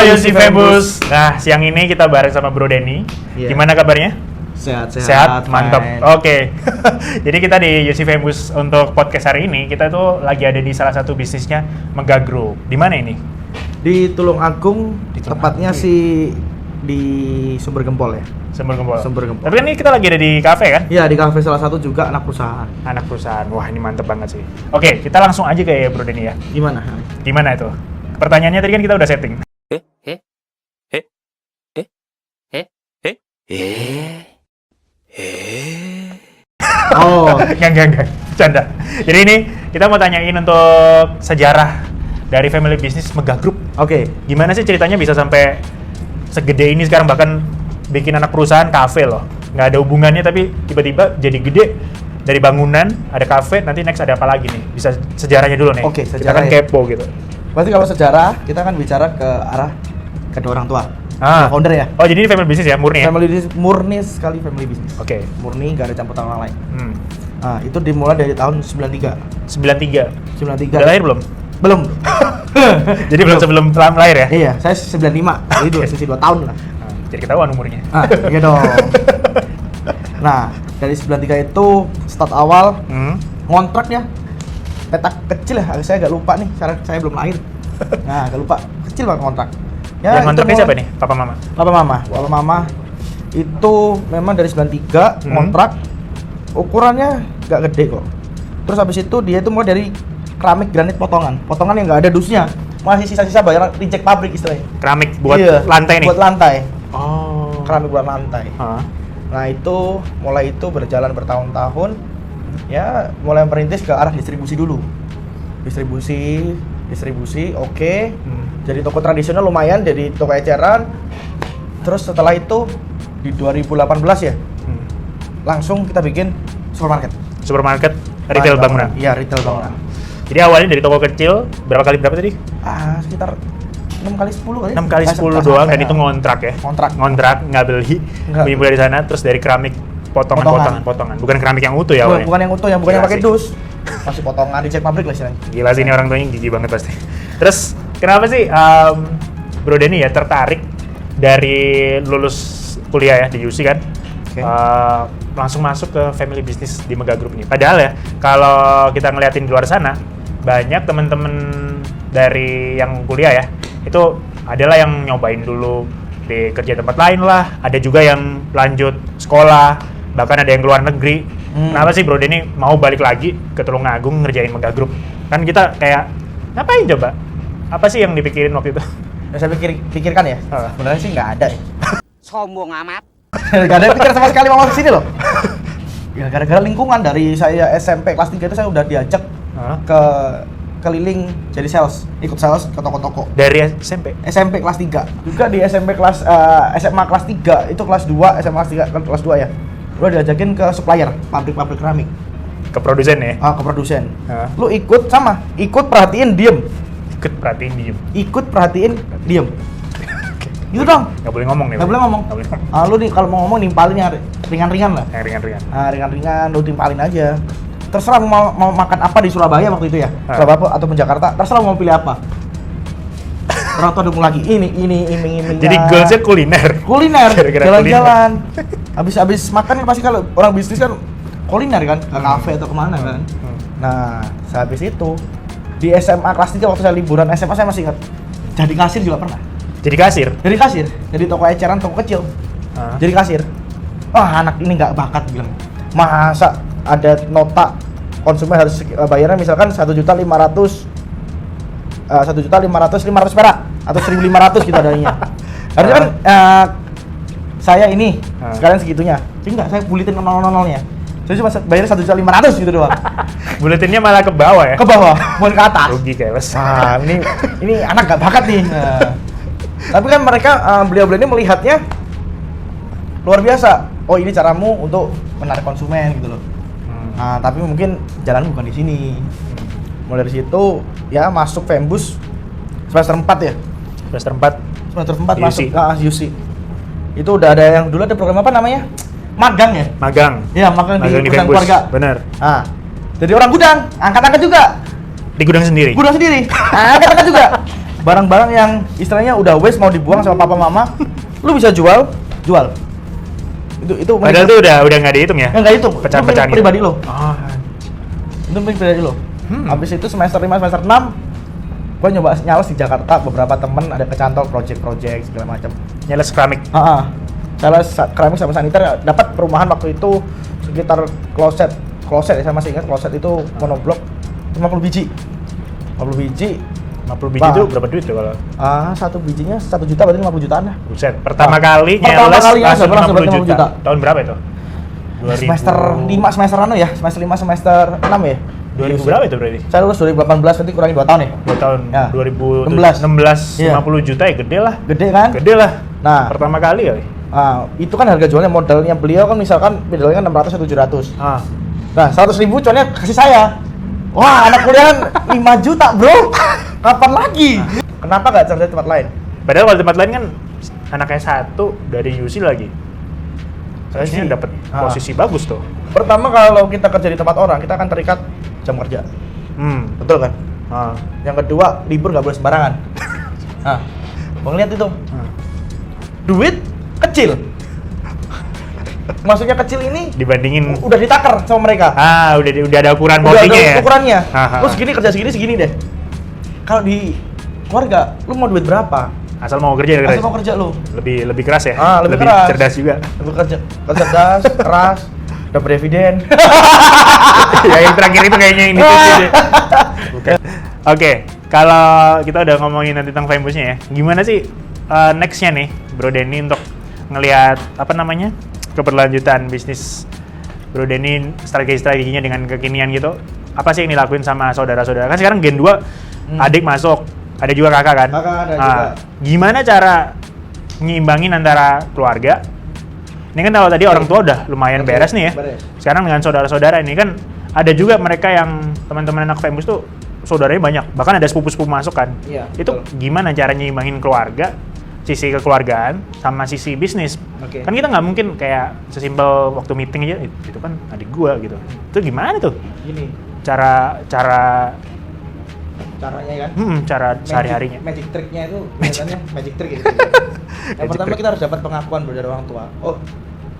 Yusi Fembus. Nah, siang ini kita bareng sama Bro Denny. Iya. Gimana kabarnya? Sehat, mantap. fine. Oke. Jadi kita di Yusi Fembus untuk podcast hari ini, kita tuh lagi ada di salah satu bisnisnya Megagroup. Di mana ini? Di Tulungagung, tepatnya Agung. sih di Sumber Gempol ya. Sumber Gempol. Sumber Gempol. Tapi kan ini kita lagi ada di kafe kan? Iya, di kafe salah satu juga anak perusahaan. Anak perusahaan. Wah, ini mantep banget sih. Oke, kita langsung aja ke Bro Denny ya. Gimana? Gimana itu? Pertanyaannya tadi kan kita udah setting. Oh, Enggak. Canda. Jadi ini kita mau tanyain untuk sejarah dari family business Megagroup. oke. Gimana sih ceritanya bisa sampai segede ini sekarang, bahkan bikin anak perusahaan kafe loh. Nggak ada hubungannya tapi tiba-tiba jadi gede. Dari bangunan, ada kafe, nanti next ada apa lagi nih? Bisa sejarahnya dulu nih. Oke, Kita kan sejarah ya. kepo gitu. Berarti kalau sejarah, kita kan bicara ke arah kedua orang tua. Founder ya. Oh, jadi ini family business ya, murni ya? Family business, murni sekali family business. Oke. Murni, nggak ada campur tangan orang lain. Hmm. Nah, itu dimulai dari tahun 93. 93. 93. Udah lahir belum? Belum. Jadi belum sebelum lahir ya? Iya, saya 95. Jadi sisi 2 tahun lah. Nah, jadi ketahuan umurnya. Iya dong. Nah, dari 93 itu start awal ngontraknya petak kecil ya, saya agak lupa nih, saya belum lahir. Nah, agak lupa. Kecil banget kontrak. Ya, yang kontraknya siapa nih? Papa Mama? Papa Mama itu memang dari 93 kontrak. Ukurannya nggak gede kok. Terus habis itu dia itu mulai dari keramik granit potongan yang nggak ada dusnya. Masih sisa-sisa bayar reject pabrik istilahnya. Keramik buat Iya, lantai nih? Buat lantai. Oh. Keramik buat lantai. Hah? Nah itu mulai itu berjalan bertahun-tahun, ya mulai merintis ke arah distribusi dulu. Distribusi, oke. Jadi toko tradisional lumayan, jadi toko eceran. Terus setelah itu di 2018 ya, langsung kita bikin supermarket. Supermarket retail bangunan? Iya, retail bangunan. Jadi awalnya dari toko kecil, berapa tadi? Sekitar 6 kali 10 kali. 6 kali 10 doang, dan itu ngontrak ya? Ngontrak, nggak beli, mulai dari sana, terus dari keramik potongan. Bukan keramik yang utuh ya awalnya? Bukan yang utuh, bukan yang Gila pakai sih. dus. Masih potongan, reject pabrik lah istilahnya. Gila sih, ini orang tuanya gigi banget pasti. Terus, kenapa sih Bro Denny ya tertarik dari lulus kuliah ya di UC kan? Oke. Langsung masuk ke family business di Megagroup ini. Padahal ya, kalau kita ngeliatin di luar sana, banyak temen-temen dari yang kuliah ya, itu adalah yang nyobain dulu di kerja tempat lain lah, ada juga yang lanjut sekolah, bahkan ada yang keluar negeri. Kenapa sih Bro Denny mau balik lagi ke Tulungagung ngerjain Megagroup? Kan kita kayak, ngapain coba? Apa sih yang dipikirin waktu itu? Yang saya pikirkan ya, sebenarnya sih nggak ada ya. Sombong amat. Gak ada pikir sama sekali mau kesini loh. Ya gara-gara lingkungan, dari saya SMP kelas 3 itu saya udah diajak ke keliling jadi sales, ikut sales ke toko-toko. Dari SMP? SMP kelas 3. Juga di SMP kelas SMA kelas 3, itu kelas 2, SMA kelas 2 ya. Udah diajakin ke supplier, pabrik-pabrik keramik. Ke produsen ya? Ke produsen. Lu ikut perhatiin diem. Ikut perhatiin diem. Gitu dong. Nggak boleh ngomong nih. Nggak boleh ngomong. Lu nih kalau mau ngomong nimpalin yang ringan-ringan lah. Yang ringan-ringan. Ringan-ringan, lu timpalin aja. Terserah mau makan apa di Surabaya waktu itu ya. Surabaya ataupun Jakarta, terserah mau pilih apa. Orang tua dukung lagi. Ini iming-iming. Jadi goalsnya kuliner. Gara-gara Jalan-jalan. Habis makan kan pasti kalau orang bisnis kan kuliner kan, ke kafe atau kemana kan. Nah, sehabis itu di SMA kelas 3 waktu saya liburan SMA, saya masih ingat. Jadi kasir juga pernah. Jadi kasir? Jadi toko eceran, toko kecil. Jadi kasir. Anak ini nggak bakat bilang. Masa ada nota konsumen harus bayarnya misalkan 1.500.500 perak atau 1.500 gitu adanya. Harusnya kan saya ini sekalian segitunya. Jadi enggak, saya bulitin 000-nya. Saya cuma bayarnya 1.500.000 gitu doang. Buletinnya malah ke bawah ya? Ke bawah, bukan ke atas. Rugi keles. Ini anak nggak bakat nih. Tapi kan mereka beliau-beliau ini melihatnya luar biasa. Oh, ini caramu untuk menarik konsumen gitu loh. Tapi mungkin jalan bukan di sini. Mulai dari situ ya masuk Fembus semester 4 ya. Semester 4 masuk ke UC. Itu udah ada yang dulu ada program apa namanya? Magang ya? Magang. Iya, magang di gudang Fembus. keluarga. Bener. Jadi orang gudang, angkat-angkat juga. Di gudang sendiri? Angkat-angkat juga. barang-barang yang istilahnya udah waste mau dibuang sama papa mama, lu bisa jual. Itu Padahal itu udah nggak dihitung ya? nggak hitung. Pecahan-pecahan Itu pribadi lo. Oh. Itu pribadi lo. Habis itu semester 5, semester 6 gue nyoba nyales di Jakarta, beberapa temen ada kecantol project segala macam. Nyales keramik. Nyales keramik sama saniter, dapat perumahan waktu itu sekitar kloset ya, saya masih ingat kloset itu monoblok 50 biji. 50 biji itu berapa duit tuh kalau? Satu bijinya 1 juta, berarti 50 jutaan lah. Buset, pertama kali pertama nyales kali langsung langsung 50 juta. Tahun berapa itu? Semester 5, semester ya? Semester 5, semester 6 ya? 2000 berapa itu berarti? Saya lulus 2018, berarti kurangin 2 tahun ya? 2 tahun, Ya. 2016, Iya. 50 juta ya gede lah. Gede kan? Gede lah. Nah. Pertama kali kali. Itu kan harga jualnya, modalnya beliau kan misalkan modalnya kan 600 atau 700. Nah, 100.000 cuannya kasih saya. Wah, anak kuliah 5 juta, bro. Kapan lagi? Kenapa nggak cari tempat lain? Padahal kalau tempat lain kan anaknya satu dari UC lagi. Harusnya dapat posisi bagus tuh. Pertama, kalau kita kerja di tempat orang, kita akan terikat jam kerja. Betul kan? Yang kedua, libur nggak boleh sembarangan. Bang lihat itu. Duit kecil. Maksudnya kecil ini Dibandingin udah ditakar sama mereka. udah ada ukuran Udah porsinya ada ya. ukurannya. Lu segini kerja segini deh. Kalau di keluarga, lu mau duit berapa? Asal mau kerja ya, Asal mau kerja lu. lebih keras ya. Lebih keras. Cerdas juga. Lebih cerdas, keras, dapat dividen. Ya yang terakhir itu kayaknya ini tuh. Bukan. Oke, kalau kita udah ngomongin nanti tentang Fembusnya ya, gimana sih next-nya nih Bro Denny untuk ngelihat keberlanjutan bisnis Bro Denny, strategi-strateginya dengan kekinian gitu? Apa sih yang dilakuin sama saudara-saudara? Kan sekarang Gen 2 adik masuk, ada juga kakak kan? Kakak ada juga. Gimana cara nyimbangin antara keluarga? Ini kan kalau tadi orang tua udah lumayan beres nih ya. Beres. Sekarang dengan saudara-saudara ini kan ada juga mereka yang teman-teman anak Fembus tuh saudaranya banyak, bahkan ada sepupu-sepupu masuk kan. Iya, Itu betul. gimana cara nyimbangin keluarga, sisi kekeluargaan sama sisi bisnis? Oke. Kan kita nggak mungkin kayak sesimpel waktu meeting aja itu kan adik gua gitu. Itu gimana tuh? Gini, Cara caranya kan? cara sehari-harinya. Magic tricknya itu biasanya magic trick gitu. Yang Magic pertama trick. kita harus dapat pengakuan dari orang tua. Oh,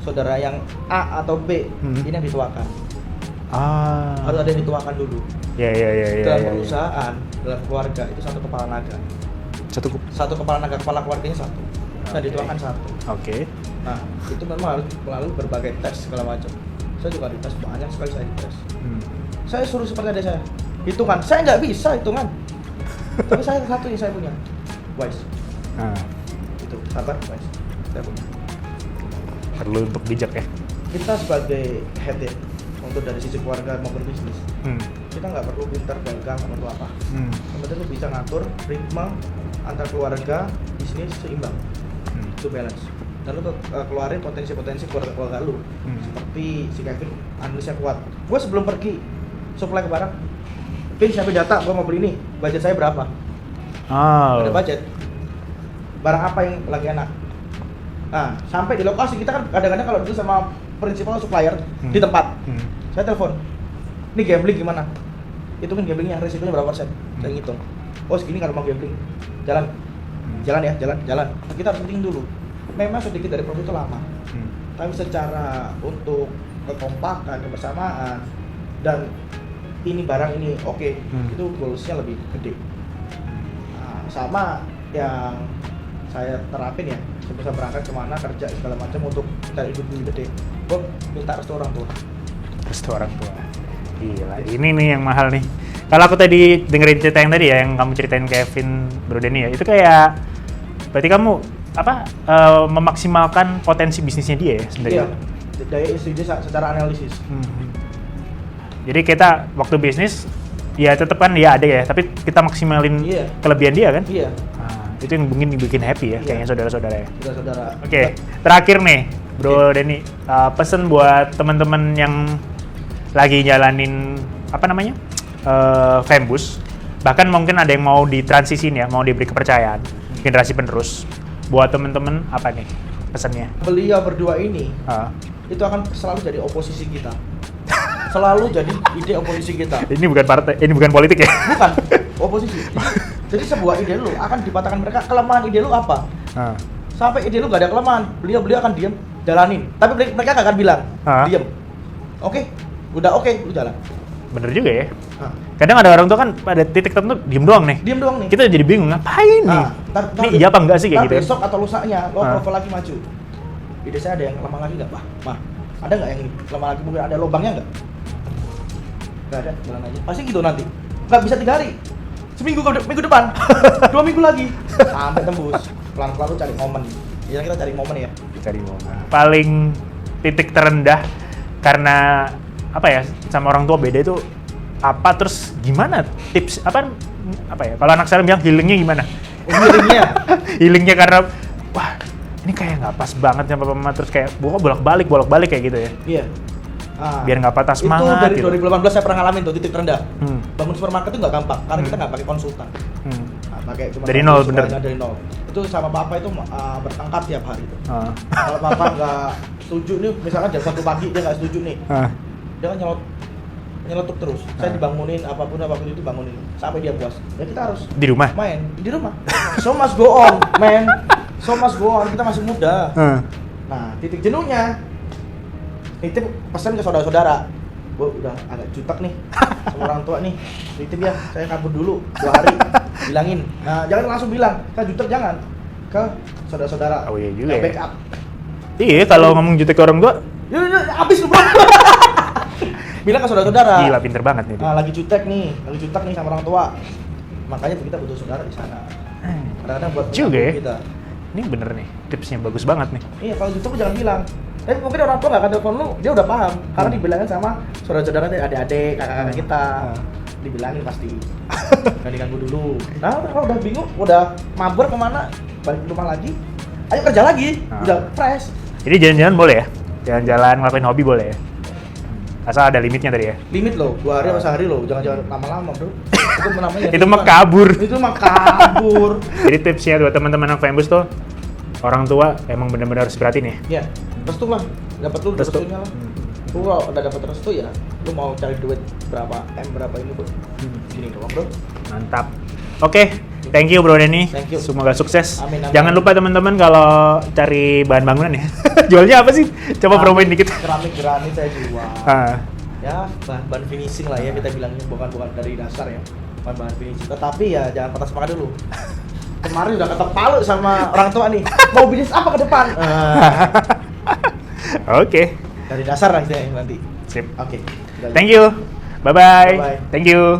saudara yang A atau B ini yang dituakan. Harus ada yang dituakan dulu. Ya. Dalam perusahaan, dalam keluarga itu satu kepala naga. Satu kepala naga, kepala keluarganya satu. Nah, dituakan satu. Oke. Nah, itu memang harus melalui berbagai tes segala macam. Saya juga dites, banyak sekali saya dites. Saya suruh seperti adik saya, hitungan. Saya nggak bisa hitungan. Tapi saya satu yang saya punya, wise. Itu, sabar, wise. Saya punya. Perlu untuk bijak ya. Kita sebagai head ya, untuk dari sisi keluarga maupun bisnis, kita nggak perlu pintar dagang atau apa. Yang penting lu bisa ngatur ritme antar keluarga, bisnis seimbang. Itu balance. Dan lu keluarin potensi-potensi keluarga lu. Seperti si Kevin, analisnya kuat. Gue sebelum pergi supply ke barang, Vin siapin data, gue mau beli ini, budget saya berapa? Ada budget. Barang apa yang lagi enak? Nah, sampai di lokasi kita kan kadang-kadang kalau dulu sama prinsipal supplier di tempat, saya telepon, ini gambling gimana? Itu kan gamblingnya resikonya berapa persen? Saya ngitung. Oh segini nggak mau gambling, jalan ya, jalan. Kita harus penting dulu. Memang sedikit dari profit itu lama, tapi secara untuk kekompakan, kebersamaan, dan ini barang ini oke, itu goalsnya lebih gede. Nah, sama yang saya terapin ya, sebisa berangkat kemana, kerja segala macam untuk cari hidup lebih gede, gue minta restu orang tua. Restu orang tua. Gila, ini nih yang mahal nih. Kalau aku tadi dengerin cerita yang tadi ya, yang kamu ceritain Kevin Bro Denny ya, itu kayak berarti kamu memaksimalkan potensi bisnisnya dia ya sendiri. Iya, daya istri dia secara analisis. Jadi kita waktu bisnis ya tetap kan dia ada ya, tapi kita maksimalin kelebihan dia kan. Iya. Itu yang mungkin bikin happy ya, kayaknya saudara-saudara ya. Saudara-saudara. Oke, terakhir nih Bro Denny, pesen buat teman-teman yang lagi jalanin Fembus, bahkan mungkin ada yang mau ditransisiin ya, mau diberi kepercayaan generasi penerus. Buat teman-teman apa nih pesannya? Beliau berdua ini itu akan selalu jadi oposisi kita. Selalu jadi ide oposisi kita. Ini bukan partai, ini bukan politik ya? Bukan, oposisi. Jadi sebuah ide lu akan dipatahkan mereka. Kelemahan ide lu apa? Ah. Sampai ide lu gak ada kelemahan, beliau akan diam, jalanin. Tapi mereka gak akan bilang, diam. Oke, udah oke, lu jalan. Bener juga ya. Nah, Kadang ada orang tua kan pada titik tertentu diem doang nih. diam doang nih. Kita jadi bingung ngapain nih. Ini iya apa enggak sih kayak gitu? Besok atau lusanya lo Ah. profil lagi maju. Ide saya ada yang lemah lagi nggak, Pak? Mah, ada nggak yang ini lemah lagi? Mungkin ada lubangnya nggak? Nggak ada, jalan aja. Pasti gitu nanti. Nggak bisa 3 hari. Minggu depan, 2 minggu lagi, sampai tembus. Pelan-pelan lu cari momen. Ya kita cari momen ya. Cari momen. Paling titik terendah karena apa ya sama orang tua beda itu apa, terus gimana tips apa ya kalau anak sekarang bilang healingnya gimana? Healingnya, Healingnya karena wah ini kayak nggak pas banget sama mama, terus kayak bolak-balik kayak gitu ya. iya. Ah, Biar nggak patah semangat itu dari gitu. 2018 saya pernah ngalamin tuh titik terendah. Hmm. Bangun supermarket itu nggak gampang karena kita nggak pakai konsultan. Hmm. Nah, pakai cuma Dari nol, bener. dari nol. Itu sama papa itu bertengkar tiap hari itu. Ah. Kalau papa nggak setuju nih, misalnya jam 1 pagi dia nggak setuju nih, Ah. dia kan nyeletuk terus. Saya dibangunin apapun itu bangunin sampai dia puas. Ya kita harus Di rumah. main di rumah. So must go on, man. So must go on. Kita masih muda. Ah. Nah, titik jenuhnya nitip pesan ke saudara-saudara. Bu, udah agak jutek nih sama orang tua nih. Nitip ya, saya kabur dulu 2 hari. Bilangin. Nah, jangan langsung bilang, saya jutek jangan. Ke saudara-saudara. Oh iya juga Yang ya. backup. Iya kalau ngomong jutek ke orang tua, Ya, habis lu, Bro. Bilang ke saudara-saudara. gila pinter banget nih. Nah, lagi jutek nih sama orang tua. Makanya kita butuh saudara di sana. Kadang-kadang buat Juga ya. kita. Ini bener nih, tipsnya bagus banget nih. Iya, kalau jutek lu jangan bilang. Tapi mungkin orang tua nggak akan telepon lu, dia udah paham. Karena dibilangin sama saudara-saudara, adik-adik, kakak-kakak kita. Dibilangin pasti. Nggak diganggu dulu. Nah, kalau udah bingung, udah mabur kemana, balik ke rumah lagi. Ayo kerja lagi, udah fresh. Jadi jalan-jalan boleh ya? Jalan-jalan ngelakuin hobi boleh ya? Asal ada limitnya tadi ya? Limit loh, 2 hari atau sehari loh, jangan lama-lama bro. Itu namanya Itu mah kabur. Itu mah kabur. Jadi tipsnya buat teman-teman anak Fembus tuh, orang tua emang benar-benar harus perhatiin ya? Ya, restu lah, dapat dulu Restu. restunya lah. Lu kalau udah dapat restu ya, lu mau cari duit berapa berapa ini bro? Gini doang bro. Mantap. Oke, thank you Bro Denny. Thank you. Semoga sukses. Amin, amin. Jangan lupa teman-teman kalau cari bahan bangunan ya. Jualnya apa sih? Coba promoin dikit. Keramik granit saya jual. Ah, Ya, bahan finishing lah ya, kita bilangnya bukan dari dasar ya. Bahan finishing. Tetapi ya jangan patah semangat dulu. Kemarin udah ketok palu sama orang tua nih. Mau bisnis apa ke depan? Oke. Dari dasar lah nanti. Sip. Oke. Thank you. Bye-bye. Bye-bye. Thank you.